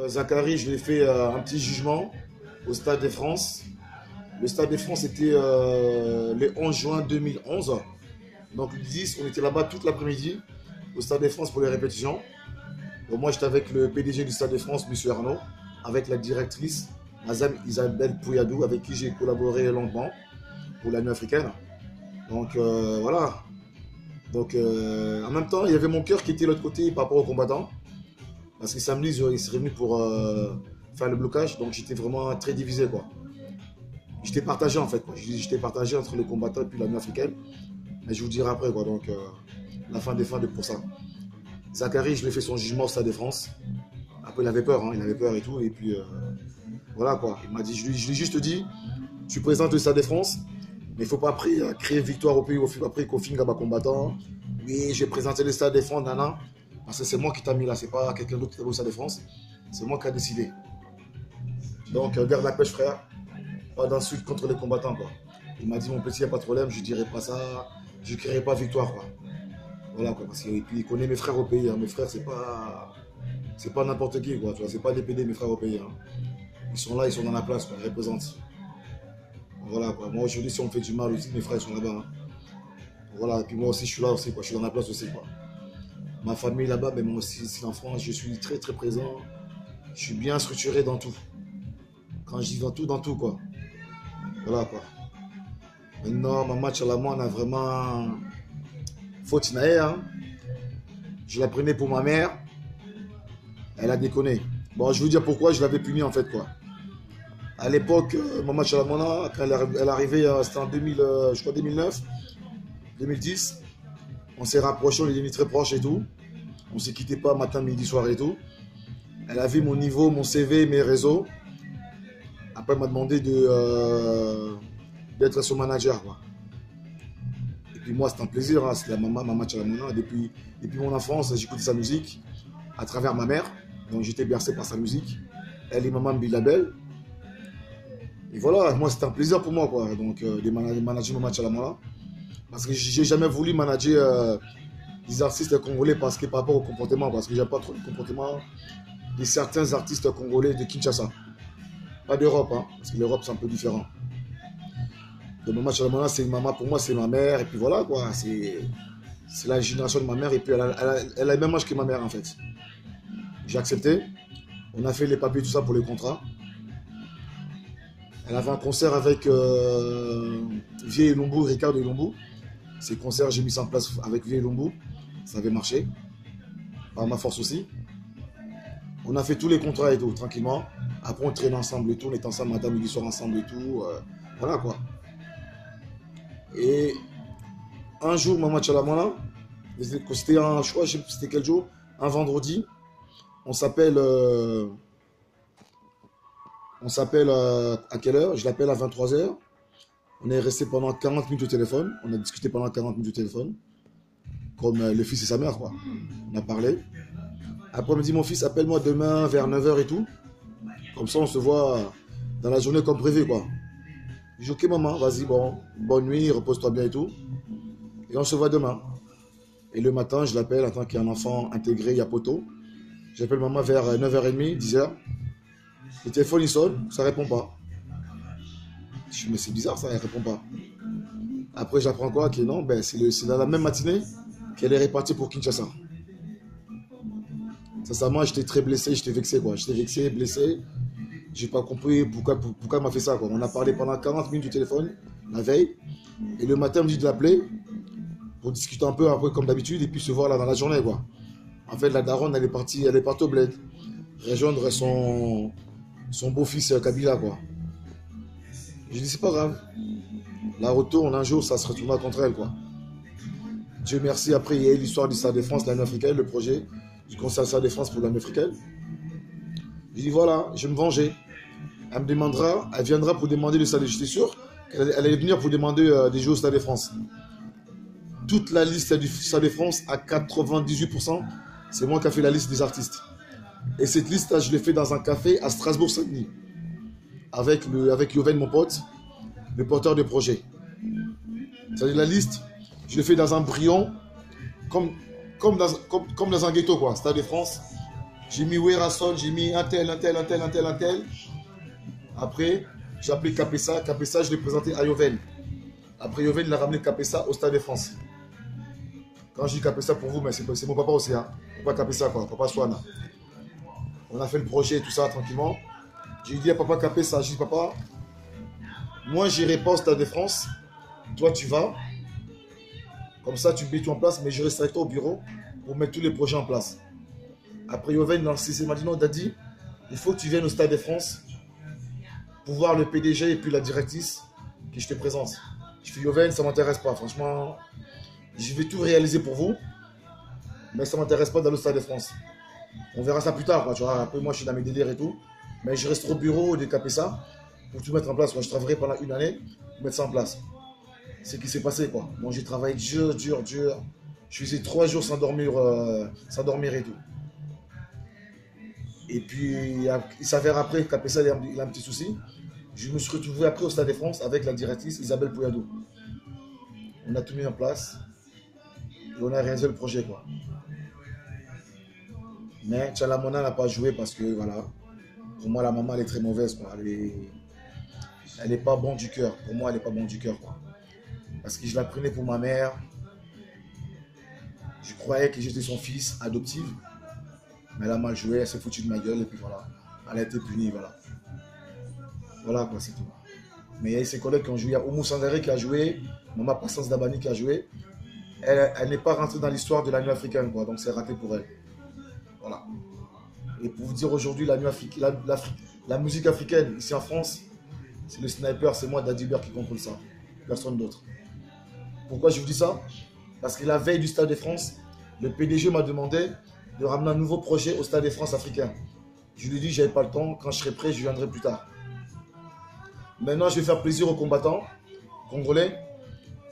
Zachary, je lui ai fait un petit jugement au Stade de France. Le Stade de France était le 11 juin 2011. Donc le 10, on était là-bas toute l'après-midi au Stade de France pour les répétitions. Donc, moi, j'étais avec le PDG du Stade de France, M. Arnaud, avec la directrice, Madame Isabelle Pouyadou, avec qui j'ai collaboré longuement pour la Nuit africaine. Donc voilà. Donc en même temps, il y avait mon cœur qui était de l'autre côté par rapport aux combattants. Parce que samedi, ils seraient venus pour faire le blocage. Donc j'étais vraiment très divisé, quoi. J'étais partagé en fait, quoi. J'étais partagé entre les combattants et puis la Nuit africaine. Mais je vous dirai après, quoi. Donc la fin des fins pour ça. Zachary, je lui ai fait son jugement au Stade de France. Après, il avait peur, hein. Il avait peur et tout. Et puis voilà, quoi. Il m'a dit, je lui ai juste dit, tu présentes le Stade de France, mais il ne faut pas après créer victoire au pays, après qu'au fin combattant. Oui, j'ai présenté le Stade de France, nana. Parce que c'est moi qui t'a mis là, c'est pas quelqu'un d'autre qui t'a mis au Stade de France. C'est moi qui a décidé. Donc, garde la pêche, frère. Pas d'insulte contre les combattants, quoi. Il m'a dit, mon petit, il n'y a pas de problème, je ne dirai pas ça. Je ne créerai pas victoire, quoi. Voilà, quoi. Parce qu'il connaît mes frères au pays. Hein. Mes frères, c'est pas n'importe qui, quoi. C'est pas des PD, mes frères au pays. Hein. Ils sont là, ils sont dans la place, quoi. Ils représentent. Voilà, quoi. Moi, aujourd'hui, si on me fait du mal aussi, mes frères, ils sont là-bas. Hein. Voilà, et puis moi aussi, je suis là aussi, quoi. Je suis dans la place aussi, quoi. Ma famille là-bas, mais moi aussi, ici en France, je suis très, très présent. Je suis bien structuré dans tout. Quand je dis dans tout, quoi. Voilà, quoi. Maintenant, ma match à la main, on a vraiment... Faute Inae, hein. Je la prenais pour ma mère. Elle a déconné. Bon, je vais vous dire pourquoi je l'avais puni, en fait, quoi. À l'époque, ma match à la main, quand elle arrivait, c'était en 2000, je crois 2009, 2010. On s'est rapprochés, on est devenus très proches et tout. On ne se quittait pas matin, midi, soir et tout. Elle a vu mon niveau, mon CV, mes réseaux. Après, elle m'a demandé d'être son manager, quoi. Et puis moi, c'était un plaisir. Hein. C'était ma match à la main. Depuis mon enfance, j'écoutais sa musique à travers ma mère. Donc, j'étais bercé par sa musique. Elle et maman Bilabel. Et voilà, moi, c'était un plaisir pour moi, quoi. Donc, de manager mon match à la main. Parce que j'ai jamais voulu manager des artistes congolais par rapport au comportement. Parce que j'aime pas trop le comportement de certains artistes congolais de Kinshasa. Pas d'Europe, hein, parce que l'Europe, c'est un peu différent. Donc, mon match à la main, c'est maman, pour moi, c'est ma mère. Et puis voilà, quoi. C'est la génération de ma mère. Et puis, elle a le même âge que ma mère, en fait. J'ai accepté. On a fait les papiers, tout ça pour les contrats. Elle avait un concert avec Vieux Lumbu, Ricardo Lumbu. Ces concerts, j'ai mis ça en place avec Vieux Lumbu. Ça avait marché. Par ma force aussi. On a fait tous les contrats et tout, tranquillement. Après, on traîne ensemble et tout. On est ensemble, madame, midi, soir ensemble et tout. Voilà, quoi. Et un jour, ma match à la Mona, c'était un choix, je sais pas c'était quel jour, un vendredi. On s'appelle à quelle heure? Je l'appelle à 23 h. On est resté pendant 40 minutes au téléphone. On a discuté pendant 40 minutes au téléphone. Comme le fils et sa mère, quoi. On a parlé. Après, on me dit, mon fils, appelle-moi demain vers 9 h et tout. Comme ça, on se voit dans la journée comme prévu, quoi. Je dis, ok, maman, vas-y, bon, bonne nuit, repose-toi bien et tout. Et on se voit demain. Et le matin, je l'appelle en tant qu'un enfant intégré à Poto. J'appelle maman vers 9 h30, 10 h. Le téléphone, il sonne, ça ne répond pas. Je dis, mais c'est bizarre, ça, elle ne répond pas. Après, j'apprends quoi? Que non, ben, c'est dans la même matinée qu'elle est répartie pour Kinshasa. Sincèrement, j'étais très blessé, j'étais vexé, quoi. J'étais vexé, blessé. J'ai pas compris pourquoi elle m'a fait ça, quoi. On a parlé pendant 40 minutes au téléphone, la veille. Et le matin, on me dit de l'appeler pour discuter un peu après, comme d'habitude, et puis se voir là dans la journée, quoi. En fait, la daronne, elle est partie au bled. Rejoindre son beau-fils Kabila, quoi. J'ai dit, c'est pas grave. La retourne, un jour, ça se retournera contre elle, quoi. Dieu merci, après, il y a eu l'histoire du Stade de France, la Nuit africaine, le projet du concert Stade de France pour la Nuit africaine. J'ai dit, voilà, je vais me venger. Elle me demandera, elle viendra pour demander le Stade de France. J'étais sûr qu'elle allait venir pour demander des jeux au Stade de France. Toute la liste du Stade de France, à 98%, c'est moi qui ai fait la liste des artistes. Et cette liste-là, je l'ai fait dans un café à Strasbourg-Saint-Denis. Avec Yoven, mon pote, le porteur de projet. C'est-à-dire la liste, je l'ai fait dans un brion, comme dans un ghetto, quoi. Stade de France, J'ai mis Werason, j'ai mis un tel. Après, j'ai appelé Capessa. Capessa, je l'ai présenté à Yoven. Après Yoven, il a ramené Capessa au Stade de France. Quand je dis Capessa pour vous, mais c'est mon papa aussi. Hein. Papa Capessa, quoi. Papa Swan. On a fait le projet et tout ça tranquillement. J'ai dit à papa Capessa, j'ai dit papa, moi j'irai pas au Stade de France. Toi tu vas. Comme ça, tu mets tout en place, mais je resterai au bureau pour mettre tous les projets en place. Après, Yoven, dans le CC, m'a dit non, Daddy, il faut que tu viennes au Stade de France pour voir le PDG et puis la directrice que je te présente. Je fais Yoven, ça ne m'intéresse pas. Franchement, je vais tout réaliser pour vous, mais ça ne m'intéresse pas d'aller au Stade de France. On verra ça plus tard, quoi, tu vois. Après, moi, je suis dans mes délires et tout. Mais je resterai au bureau de Capessa pour tout mettre en place. Quoi. Je travaillerai pendant une année pour mettre ça en place. C'est ce qui s'est passé, quoi. Moi, j'ai travaillé dur. Je faisais 3 jours sans dormir et tout. Et puis, il s'avère après qu'Apessa, il a un petit souci. Je me suis retrouvé après au Stade de France avec la directrice Isabelle Pouyadou. On a tout mis en place et on a réalisé le projet, quoi. Mais Tchalamona n'a pas joué parce que, voilà, pour moi, la maman, elle est très mauvaise, quoi. Elle est pas bon du cœur. Pour moi, elle n'est pas bon du cœur, quoi. Parce que je la prenais pour ma mère. Je croyais que j'étais son fils adoptif. Mais elle a mal joué, elle s'est foutue de ma gueule et puis voilà. Elle a été punie, voilà. Voilà quoi, c'est tout. Mais il y a ses collègues qui ont joué. Il y a Oumou Sangare qui a joué, Maman Passance Dabani qui a joué. Elle n'est pas rentrée dans l'histoire de la nuit africaine, quoi. Donc c'est raté pour elle. Voilà. Et pour vous dire aujourd'hui, la musique africaine ici en France, c'est le sniper, c'est moi, Daddy Bear qui contrôle ça. Personne d'autre. Pourquoi je vous dis ça? Parce que la veille du Stade de France, le PDG m'a demandé de ramener un nouveau projet au Stade de France africain. Je lui ai dit, j'avais pas le temps, quand je serai prêt, je viendrai plus tard. Maintenant, je vais faire plaisir aux combattants congolais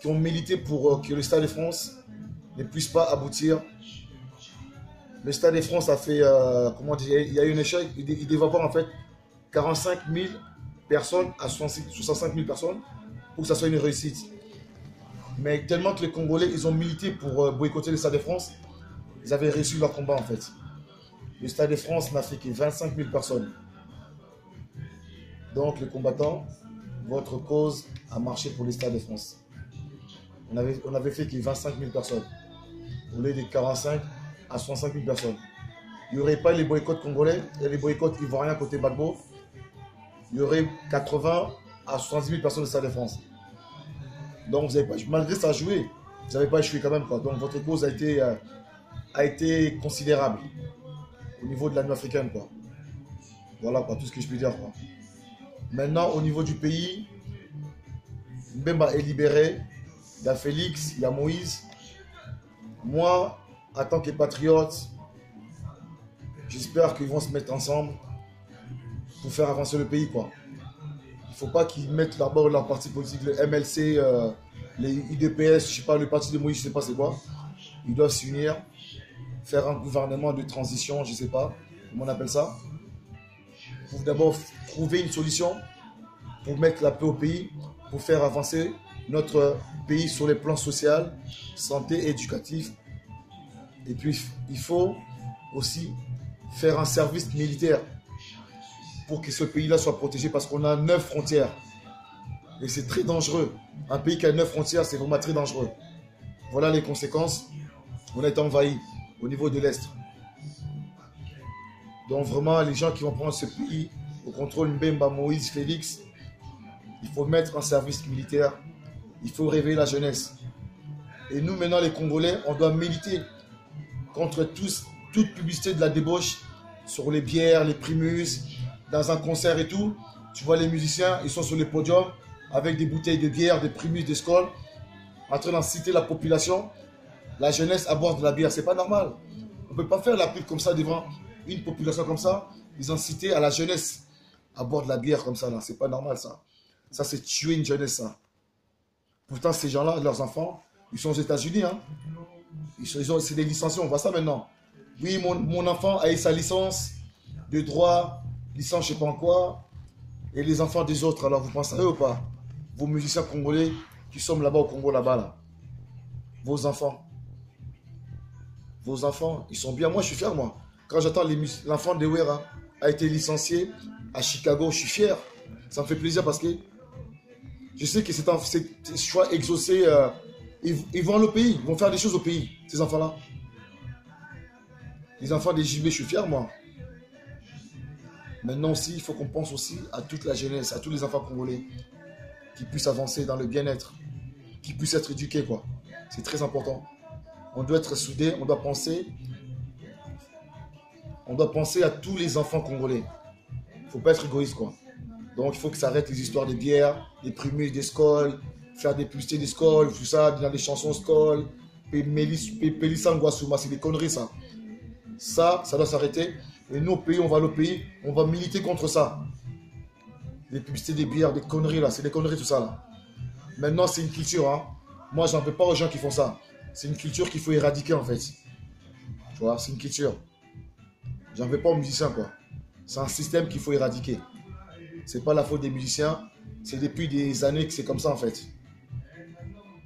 qui ont milité pour que le Stade de France ne puisse pas aboutir. Le Stade de France a fait, comment dire, il y a eu un échec, il devait avoir en fait 45 000 personnes à 65 000 personnes pour que ça soit une réussite. Mais tellement que les Congolais, ils ont milité pour boycotter le Stade de France, ils avaient réussi leur combat en fait. Le Stade de France n'a fait que 25 000 personnes. Donc les combattants, votre cause a marché pour le Stade de France. On avait fait que 25 000 personnes. Au lieu de 45 à 65 000 personnes. Il n'y aurait pas les boycotts congolais et les boycotts ivoiriens côté Gbagbo. Il y aurait 80 à 70 000 personnes au Stade de France. Donc vous avez pas, malgré ça joué, vous n'avez pas échoué quand même, quoi. Donc votre cause a été considérable au niveau de la nuit africaine, quoi. Voilà quoi, tout ce que je peux dire, quoi. Maintenant au niveau du pays, Mbemba est libéré, il y a Félix, il y a Moïse. Moi, en tant que patriote, j'espère qu'ils vont se mettre ensemble pour faire avancer le pays, quoi. Il ne faut pas qu'ils mettent d'abord leur parti politique, le MLC, les UDPS, je ne sais pas, le parti de Moïse, je ne sais pas c'est quoi. Ils doivent s'unir, faire un gouvernement de transition, je ne sais pas comment on appelle ça. Pour d'abord trouver une solution pour mettre la paix au pays, pour faire avancer notre pays sur les plans social, santé et éducatif. Et puis, il faut aussi faire un service militaire pour que ce pays-là soit protégé parce qu'on a 9 frontières. Et c'est très dangereux. Un pays qui a 9 frontières, c'est vraiment très dangereux. Voilà les conséquences. On a été envahi au niveau de l'Est. Donc vraiment, les gens qui vont prendre ce pays au contrôle, Mbemba, Moïse, Félix, il faut mettre un service militaire. Il faut réveiller la jeunesse. Et nous, maintenant, les Congolais, on doit militer contre toute publicité de la débauche sur les bières, les primus, dans un concert et tout. Tu vois les musiciens, ils sont sur les podiums avec des bouteilles de bière, des primus, des scoles, en train d'inciter la population, la jeunesse à boire de la bière. C'est pas normal. On ne peut pas faire la pub comme ça devant une population comme ça. Ils inciter à la jeunesse à boire de la bière comme ça. C'est pas normal ça. Ça, c'est tuer une jeunesse, ça. Pourtant, ces gens-là, leurs enfants, ils sont aux États-Unis. Hein. C'est des licenciés, on voit ça maintenant. Oui, mon enfant a eu sa licence de droit, licence je ne sais pas en quoi. Et les enfants des autres, alors vous pensez à eux ou pas? Vos musiciens congolais qui sont là-bas au Congo, là-bas, là. Vos enfants, ils sont bien. Moi, je suis fier, moi. Quand j'entends l'enfant de Wera a été licencié à Chicago, je suis fier. Ça me fait plaisir parce que je sais que c'est choix exaucé. Ils vont au pays, ils vont faire des choses au pays, ces enfants-là. Les enfants des JB, je suis fier, moi. Maintenant aussi, il faut qu'on pense aussi à toute la jeunesse, à tous les enfants congolais qui puissent avancer dans le bien-être, qui puissent être éduqués, quoi. C'est très important. On doit être soudés, on doit penser à tous les enfants congolais. Il ne faut pas être égoïste, quoi. Donc, il faut que ça arrête les histoires des bières, des primus, des scoles, faire des publicités des scoles, tout ça, dans les chansons scoles, Pélissanguasuma, c'est des conneries, ça. Ça doit s'arrêter. Et nous, au pays, on va au pays, on va militer contre ça. Les publicités des bières, des conneries, là, c'est des conneries, tout ça, là. Maintenant, c'est une culture, hein. Moi, j'en veux pas aux gens qui font ça. C'est une culture qu'il faut éradiquer, en fait. Tu vois, c'est une culture. J'en veux pas aux musiciens, quoi. C'est un système qu'il faut éradiquer. C'est pas la faute des musiciens. C'est depuis des années que c'est comme ça, en fait.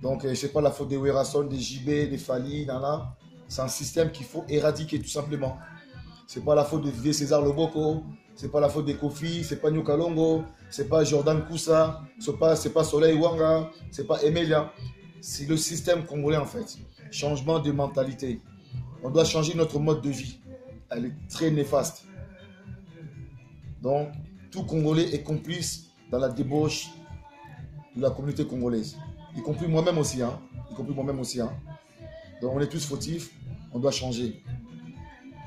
Donc, c'est pas la faute des Werason, des JB, des Fali, là. C'est un système qu'il faut éradiquer, tout simplement. C'est pas la faute de Vieux César Loboko. C'est pas la faute des Kofi. C'est pas Nyuka Longo. C'est pas Jordan Koussa. C'est pas Soleil Wanga. C'est pas Emelia. C'est le système congolais, en fait. Changement de mentalité. On doit changer notre mode de vie. Elle est très néfaste. Donc, tout Congolais est complice dans la débauche de la communauté congolaise. Y compris moi-même aussi. Hein. Donc, on est tous fautifs. On doit changer.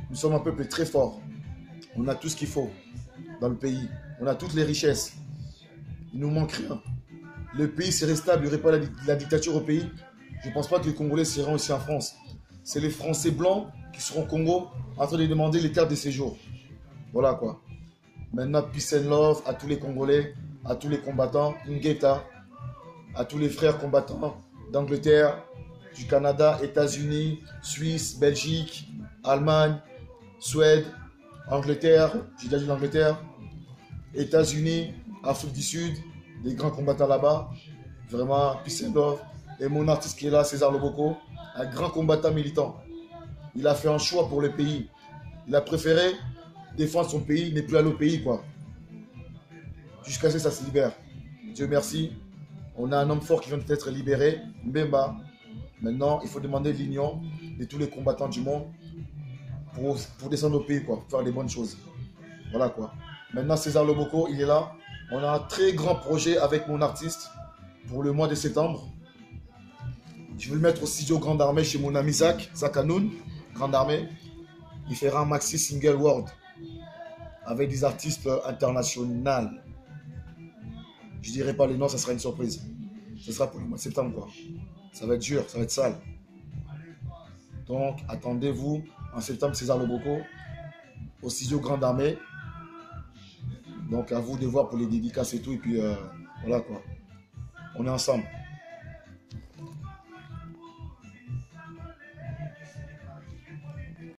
Nous sommes un peuple très fort. On a tout ce qu'il faut dans le pays. On a toutes les richesses. Il ne nous manque rien. Le pays serait stable, il n'y aurait pas la dictature au pays. Je ne pense pas que les Congolais seront aussi en France. C'est les Français blancs qui seront au Congo en train de demander les cartes de séjour. Voilà quoi. Maintenant, peace and love à tous les Congolais, à tous les combattants, Ngeta, à tous les frères combattants d'Angleterre, du Canada, États-Unis, Suisse, Belgique, Allemagne, Suède, Angleterre, j'ai déjà dit l'Angleterre, États-Unis, Afrique du Sud, des grands combattants là-bas. Vraiment, peace and love. Et mon artiste qui est là, César Loboko, un grand combattant militant. Il a fait un choix pour le pays. Il a préféré défendre son pays, il n'est plus allé au pays, quoi. Jusqu'à ce que ça se libère. Dieu merci. On a un homme fort qui vient d'être libéré, Mbemba. Maintenant, il faut demander l'union de tous les combattants du monde pour descendre au pays, quoi, pour faire des bonnes choses. Voilà, quoi. Maintenant, César Loboko, il est là. On a un très grand projet avec mon artiste pour le mois de septembre. Je vais le mettre au studio Grande Armée chez mon ami Zach Hanoun, Grande Armée. Il fera un maxi single world avec des artistes internationaux. Je ne dirai pas les noms, ça sera une surprise. Ce sera pour le mois de septembre, quoi. Ça va être dur, ça va être sale. Donc, attendez-vous en septembre, César Loboko, au studio Grande Armée. Donc, à vous de voir pour les dédicaces et tout. Et puis, voilà, quoi. On est ensemble.